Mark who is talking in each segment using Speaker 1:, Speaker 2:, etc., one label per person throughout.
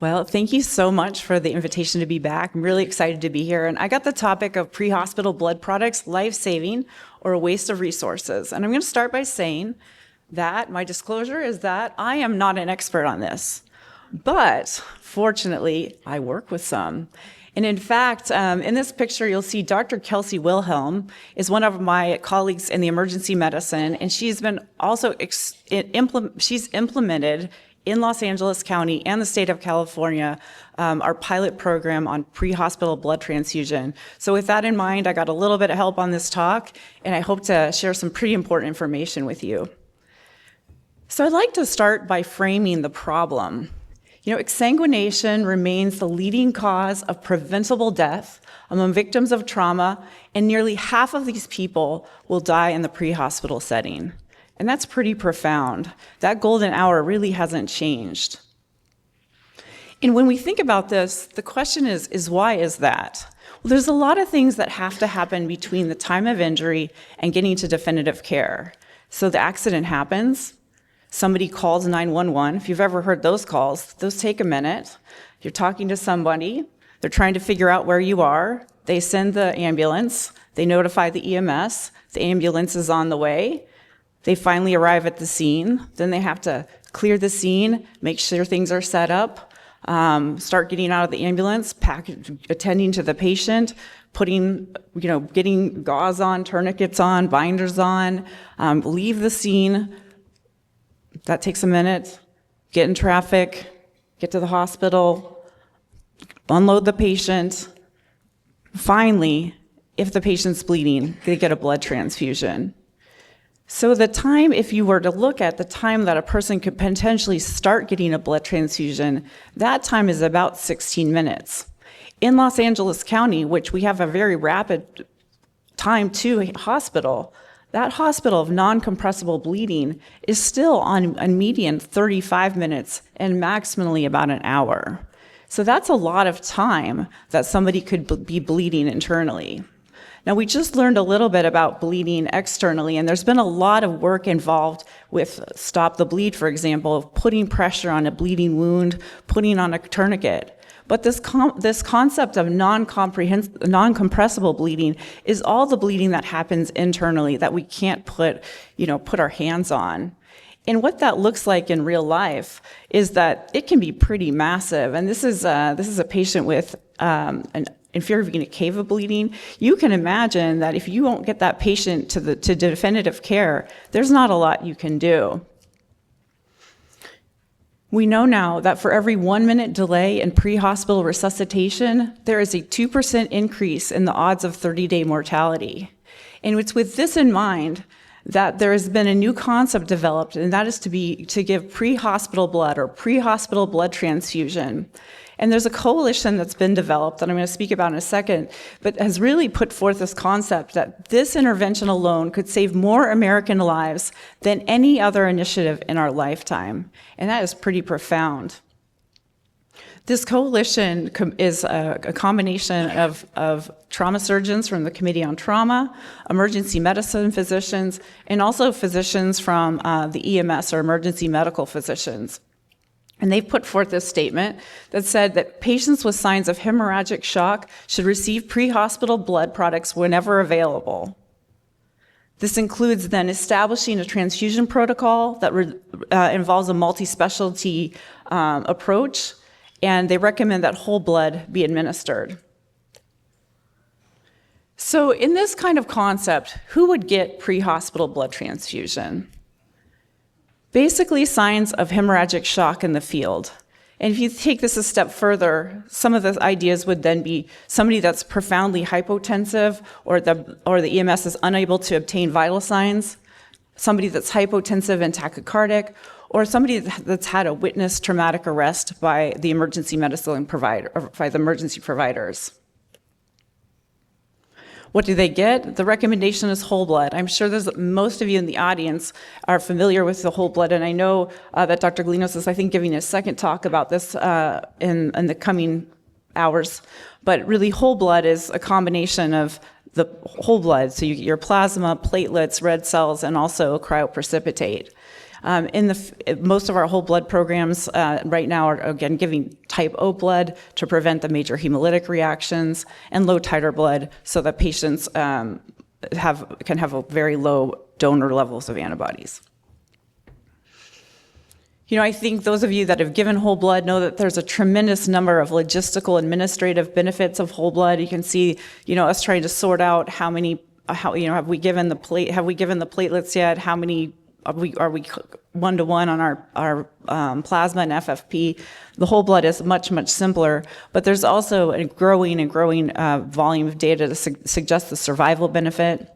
Speaker 1: Well, thank you so much for the invitation to be back. I'm really excited to be here. And I got the topic of pre-hospital blood products, life-saving or a waste of resources. And I'm going to start by saying that my disclosure is that I am not an expert on this. But fortunately, I work with some. And in fact, in this picture, you'll see Dr. Kelsey Wilhelm is one of my colleagues in the emergency medicine, and she's been also she's implemented in Los Angeles County and the state of California our pilot program on pre-hospital blood transfusion. So with that in mind, I got a little bit of help on this talk, and I hope to share some pretty important information with you. So I'd like to start by framing the problem. Exsanguination remains the leading cause of preventable death among victims of trauma, and nearly half of these people will die in the pre-hospital setting. And that's pretty profound. That golden hour really hasn't changed. And when we think about this, the question is why is that? Well, there's a lot of things that have to happen between the time of injury and getting to definitive care. So the accident happens. Somebody calls 911. If you've ever heard those calls, those take a minute. You're talking to somebody. They're trying to figure out where you are. They send the ambulance. They notify the EMS. The ambulance is on the way. They finally arrive at the scene. Then they have to clear the scene, make sure things are set up, start getting out of the ambulance, attending to the patient, getting gauze on, tourniquets on, binders on, leave the scene. That takes a minute. Get in traffic, get to the hospital, unload the patient. Finally, if the patient's bleeding, they get a blood transfusion. So the time, if you were to look at the time that a person could potentially start getting a blood transfusion, that time is about 16 minutes. In Los Angeles County, which we have a very rapid time to a hospital, that hospital of non-compressible bleeding is still on a median 35 minutes and maximally about an hour. So that's a lot of time that somebody could be bleeding internally. Now, we just learned a little bit about bleeding externally, and there's been a lot of work involved with Stop the Bleed, for example, of putting pressure on a bleeding wound, putting on a tourniquet. But this concept of non-compressible bleeding is all the bleeding that happens internally that we can't put our hands on. And what that looks like in real life is that it can be pretty massive. And this is a patient with an inferior vena cava bleeding. You can imagine that if you won't get that patient to definitive care, there's not a lot you can do. We know now that for every 1 minute delay in pre-hospital resuscitation, there is a 2% increase in the odds of 30-day mortality. And it's with this in mind that there has been a new concept developed, and that is to give pre-hospital blood or pre-hospital blood transfusion. And there's a coalition that's been developed that I'm going to speak about in a second, but has really put forth this concept that this intervention alone could save more American lives than any other initiative in our lifetime. And that is pretty profound. This coalition is a combination of trauma surgeons from the Committee on Trauma, emergency medicine physicians, and also physicians from the EMS or emergency medical physicians. And they put forth this statement that said that patients with signs of hemorrhagic shock should receive pre-hospital blood products whenever available. This includes then establishing a transfusion protocol that involves a multi-specialty approach, and they recommend that whole blood be administered. So in this kind of concept, who would get pre-hospital blood transfusion? Basically, signs of hemorrhagic shock in the field. And if you take this a step further, some of the ideas would then be somebody that's profoundly hypotensive or the EMS is unable to obtain vital signs, somebody that's hypotensive and tachycardic, or somebody that's had a witnessed traumatic arrest by the emergency medicine provider, or by the emergency providers. What do they get? The recommendation is whole blood. I'm sure most of you in the audience are familiar with the whole blood, and I know that Dr. Glinos is, I think, giving a second talk about this in the coming hours. But really, whole blood is a combination of the whole blood, so your plasma, platelets, red cells, and also cryoprecipitate. Most of our whole blood programs right now are, again, giving type O blood to prevent the major hemolytic reactions, and low titer blood so that patients can have a very low donor levels of antibodies. I think those of you that have given whole blood know that there's a tremendous number of logistical administrative benefits of whole blood. You can see, us trying to sort out have we given the platelets yet? How many are we 1-to-1 on our plasma and FFP? The whole blood is much, much simpler, but there's also a growing volume of data to suggest the survival benefit.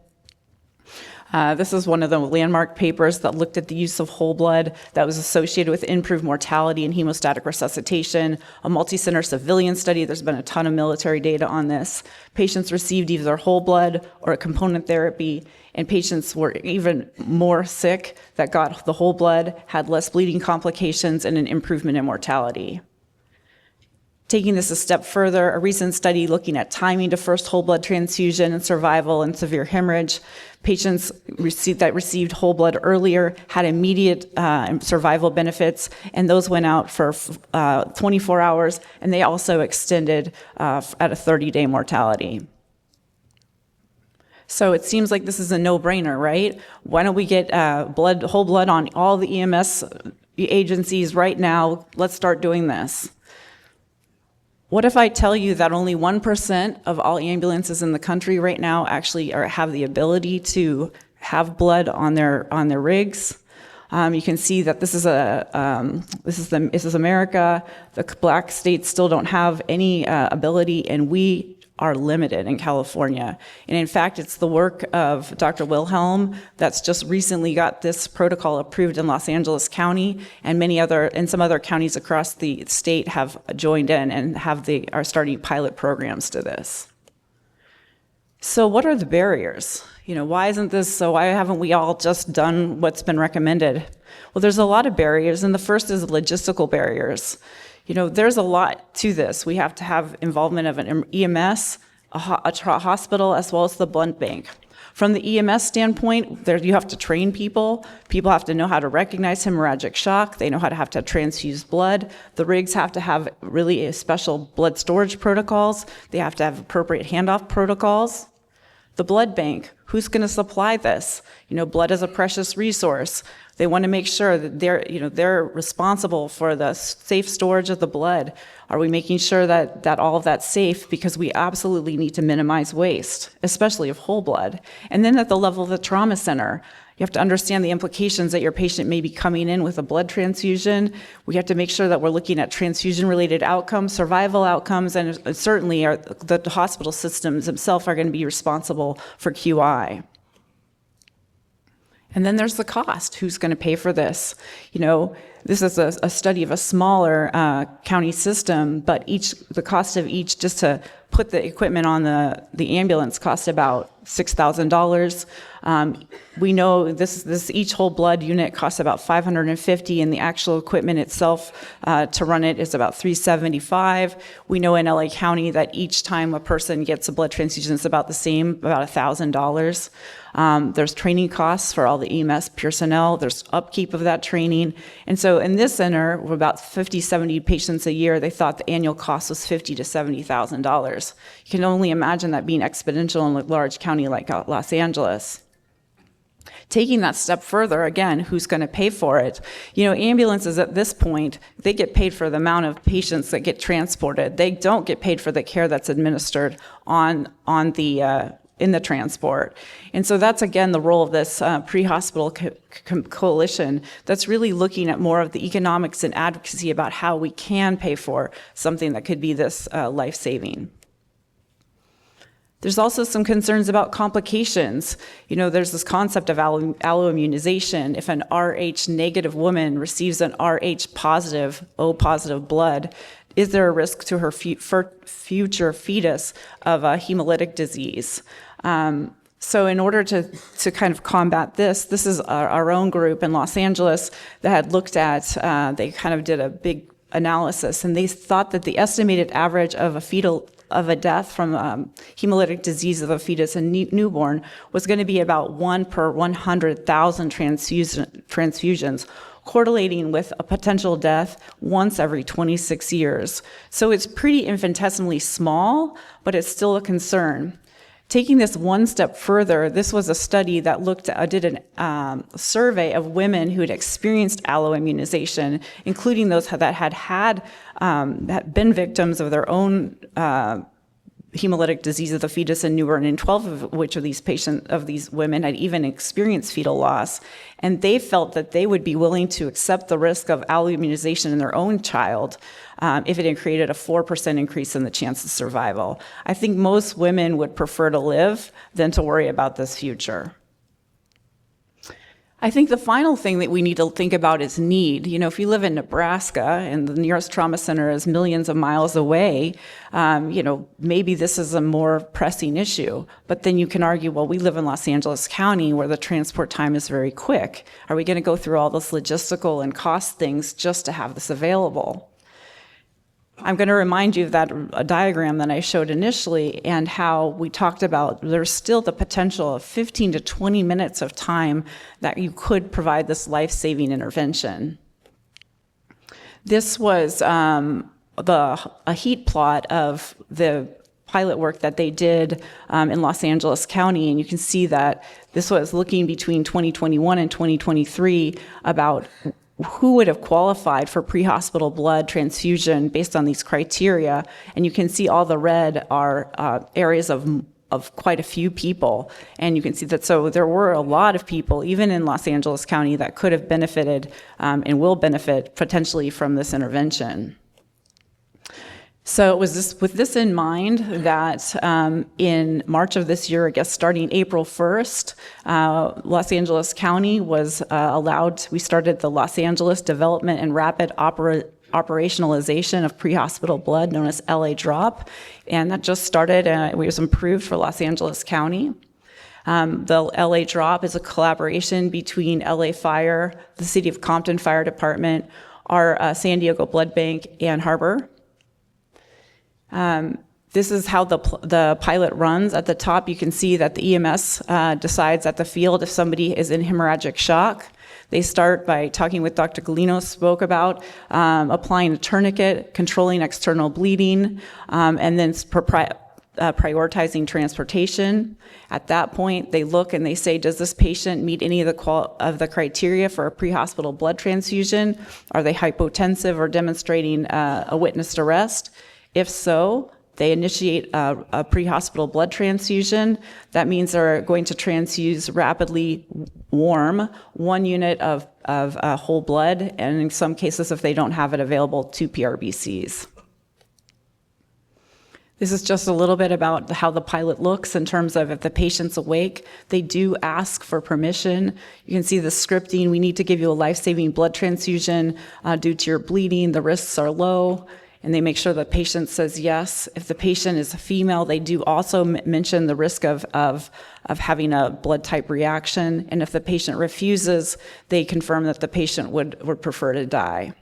Speaker 1: This is one of the landmark papers that looked at the use of whole blood that was associated with improved mortality and hemostatic resuscitation, a multi-center civilian study. There's been a ton of military data on this. Patients received either whole blood or a component therapy, and patients were even more sick that got the whole blood, had less bleeding complications, and an improvement in mortality. Taking this a step further, a recent study looking at timing to first whole blood transfusion and survival in severe hemorrhage. Patients that received whole blood earlier had immediate survival benefits, and those went out for 24 hours, and they also extended at a 30-day mortality. So it seems like this is a no-brainer, right? Why don't we get whole blood on all the EMS agencies right now? Let's start doing this. What if I tell you that only 1% of all ambulances in the country right now actually have the ability to have blood on their rigs? You can see that this is America. The black states still don't have any ability, and we are limited in California. And in fact, it's the work of Dr. Wilhelm that's just recently got this protocol approved in Los Angeles County, and some other counties across the state have joined in and are starting pilot programs to this. So what are the barriers? Why isn't this, so why haven't we all just done what's been recommended? Well, there's a lot of barriers, and the first is logistical barriers. There's a lot to this. We have to have involvement of an EMS, a hospital, as well as the blood bank. From the EMS standpoint, you have to train people. People have to know how to recognize hemorrhagic shock. They know how to transfuse blood. The rigs have to have really special blood storage protocols. They have to have appropriate handoff protocols. The blood bank, who's going to supply this? Blood is a precious resource. They want to make sure that they're responsible for the safe storage of the blood. Are we making sure that all of that's safe? Because we absolutely need to minimize waste, especially of whole blood. And then at the level of the trauma center, you have to understand the implications that your patient may be coming in with a blood transfusion. We have to make sure that we're looking at transfusion-related outcomes, survival outcomes, and certainly the hospital systems themselves are going to be responsible for QI. And then there's the cost. Who's going to pay for this? This is a study of a smaller county system, but the cost of each, just to put the equipment on the ambulance, cost about $6,000. We know this each whole blood unit costs about $550, and the actual equipment itself to run it is about $375. We know in LA County that each time a person gets a blood transfusion, it's about the same, about $1,000. There's training costs for all the EMS personnel. There's upkeep of that training. And so in this center, with about 50, 70 patients a year, they thought the annual cost was $50,000 to $70,000. You can only imagine that being exponential in a large county like Los Angeles. Taking that step further, again, who's going to pay for it? Ambulances at this point, they get paid for the amount of patients that get transported. They don't get paid for the care that's administered in the transport. And so that's, again, the role of this pre-hospital coalition that's really looking at more of the economics and advocacy about how we can pay for something that could be this life-saving. There's also some concerns about complications. There's this concept of alloimmunization. If an Rh negative woman receives an Rh positive, O positive blood, is there a risk to her future fetus of a hemolytic disease? So in order to kind of combat this is our own group in Los Angeles that had looked at, they kind of did a big analysis, and they thought that the estimated average of a fetal of a death from hemolytic disease of a fetus and newborn was going to be about 1 per 100,000 transfusions, correlating with a potential death once every 26 years. So it's pretty infinitesimally small, but it's still a concern. Taking this one step further, this was a study that did a survey of women who had experienced alloimmunization, including those that had been victims of their own hemolytic disease of the fetus and newborn, and 12 of which of these women had even experienced fetal loss. And they felt that they would be willing to accept the risk of alloimmunization in their own child if it had created a 4% increase in the chance of survival. I think most women would prefer to live than to worry about this future. I think the final thing that we need to think about is need. You know, if you live in Nebraska and the nearest trauma center is millions of miles away, maybe this is a more pressing issue. But then you can argue, well, we live in Los Angeles County where the transport time is very quick. Are we going to go through all this logistical and cost things just to have this available? I'm going to remind you of that diagram that I showed initially and how we talked about there's still the potential of 15 to 20 minutes of time that you could provide this life-saving intervention. This was a heat plot of the pilot work that they did in Los Angeles County, and you can see that this was looking between 2021 and 2023 about who would have qualified for pre-hospital blood transfusion based on these criteria. And you can see all the red are areas of quite a few people. And you can see that so there were a lot of people, even in Los Angeles County, that could have benefited and will benefit potentially from this intervention. So it was with this in mind that in March of this year, I guess starting April 1st, Los Angeles County was we started the Los Angeles Development and Rapid Operationalization of Pre-Hospital Blood, known as LA DROP, and that just started and it was approved for Los Angeles County. The LA DROP is a collaboration between LA Fire, the City of Compton Fire Department, our San Diego Blood Bank, and Harbor. This is how the pilot runs. At the top, you can see that the EMS decides at the field if somebody is in hemorrhagic shock. They start by talking with Dr. Galino spoke about, applying a tourniquet, controlling external bleeding, and then prioritizing transportation. At that point, they look and they say, does this patient meet any of the criteria for a pre-hospital blood transfusion? Are they hypotensive or demonstrating a witnessed arrest? If so, they initiate a pre-hospital blood transfusion. That means they're going to transfuse rapidly warm 1 unit of whole blood, and in some cases, if they don't have it available, 2 PRBCs. This is just a little bit about how the pilot looks in terms of if the patient's awake, they do ask for permission. You can see the scripting. We need to give you a life-saving blood transfusion due to your bleeding. The risks are low. And they make sure the patient says yes. If the patient is a female, they do also mention the risk of having a blood type reaction. And if the patient refuses, they confirm that the patient would prefer to die.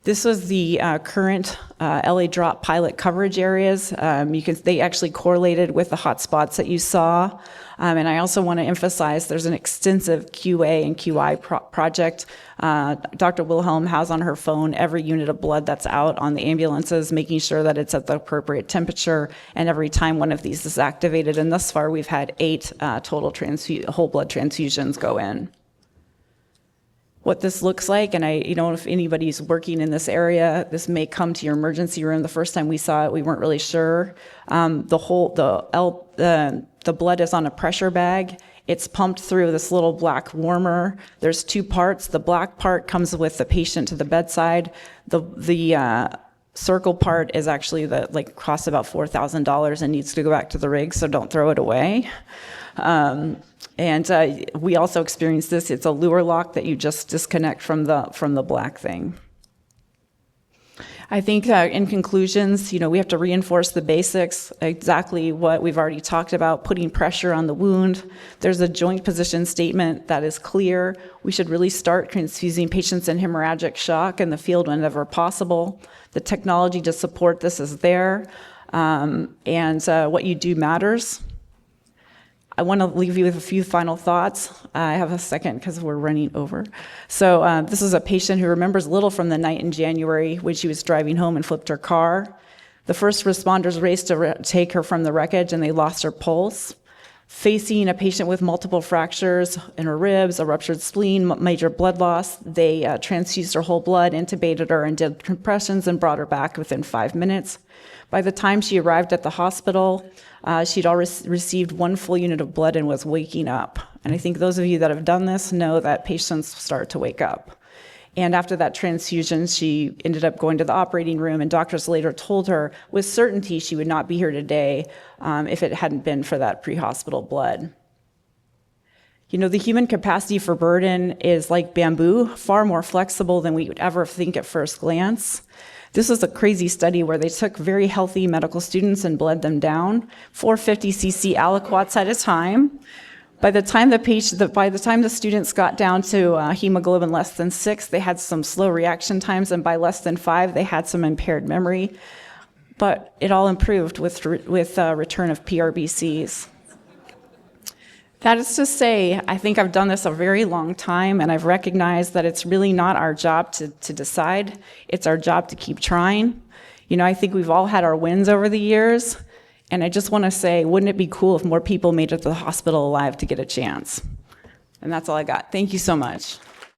Speaker 1: This was the current LA DROP pilot coverage areas. They actually correlated with the hotspots that you saw. And I also want to emphasize there's an extensive QA and QI project. Dr. Wilhelm has on her phone every unit of blood that's out on the ambulances, making sure that it's at the appropriate temperature, and every time one of these is activated. And thus far, we've had 8 total whole blood transfusions go in. What this looks like, and if anybody's working in this area, this may come to your emergency room. The first time we saw it, we weren't really sure. The blood is on a pressure bag. It's pumped through this little black warmer. There's 2 parts. The black part comes with the patient to the bedside. The circle part is actually costs about $4,000 and needs to go back to the rig, so don't throw it away. And we also experienced this. It's a lure lock that you just disconnect from the black thing. I think in conclusions, we have to reinforce the basics, exactly what we've already talked about, putting pressure on the wound. There's a joint position statement that is clear. We should really start transfusing patients in hemorrhagic shock in the field whenever possible. The technology to support this is there, and what you do matters. I want to leave you with a few final thoughts. I have a second because we're running over. So this is a patient who remembers little from the night in January when she was driving home and flipped her car. The first responders raced to take her from the wreckage, and they lost her pulse. Facing a patient with multiple fractures in her ribs, a ruptured spleen, major blood loss, they transfused her whole blood, intubated her, and did compressions and brought her back within 5 minutes. By the time she arrived at the hospital, she'd already received 1 full unit of blood and was waking up. And I think those of you that have done this know that patients start to wake up. And after that transfusion, she ended up going to the operating room, and doctors later told her with certainty she would not be here today if it hadn't been for that pre-hospital blood. The human capacity for burden is like bamboo, far more flexible than we would ever think at first glance. This was a crazy study where they took very healthy medical students and bled them down, 450 cc aliquots at a time. By the time the students got down to hemoglobin less than 6, they had some slow reaction times, and by less than 5, they had some impaired memory. But it all improved with return of PRBCs. That is to say, I think I've done this a very long time, and I've recognized that it's really not our job to decide. It's our job to keep trying. I think we've all had our wins over the years, and I just want to say, wouldn't it be cool if more people made it to the hospital alive to get a chance? And that's all I got. Thank you so much.